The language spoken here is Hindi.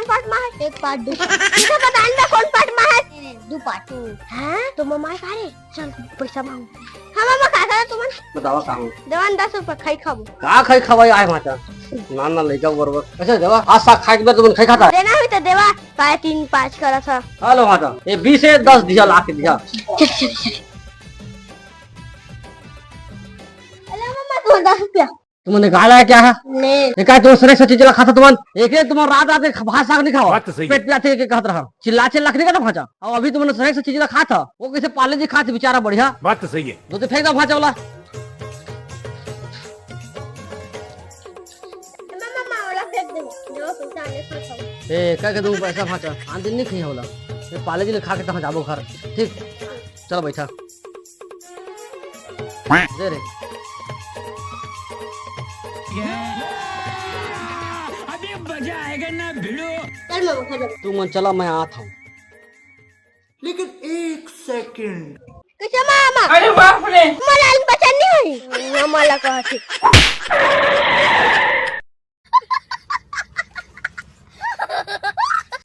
कोण पार्ट मा आहे एक पार्ट दो तुझे बता ना कोण पार्ट मा है दो पार्ट हां तो मम्मा का रे चल पैसा मांग हां मम्मा का था तुम बतावा का देवान 10 रुपये खाई खाबो का खाई खवाई आय माता नाना लइका बरोबर अच्छा देवा आज साग खाई के तुम खाई खाता देना हुई तो देवा काय 3 5 करा था हेलो माता ये 20 से 10 दिया ला के दिया अरे मम्मा तो 10 रुपया तुमने गाला है क्या है ने ये काय तुम सरे चीज ला खाता तुमन एक एक तुम रात रात भात साग नहीं खाओ बात तो सही है। पेट पिलाते के कहत रहा चिल्ला चिल्ला के ना भाजा और अभी तुमने सरे चीज ला खाता वो कैसे पाले जी खाते बेचारा बढ़िया बात तो सही है। तो फेंक दो भाजा वाला मम्मा वाला फेंक दे जो पैसा आने खा खाओ ए कह के दूं पैसा भाजा आन दिन नहीं खई होला ये पाले जी ने खा के तहां जाबो घर ठीक चलो बैठा दे रे अभी मजा आएगा ना भिड़ो। चल मम्मा खा जा तू मन चला मैं आता हूँ लेकिन एक सेकंड कैसे मामा अरे बाप रे मला पहचान नहीं हुई मामा ला कहती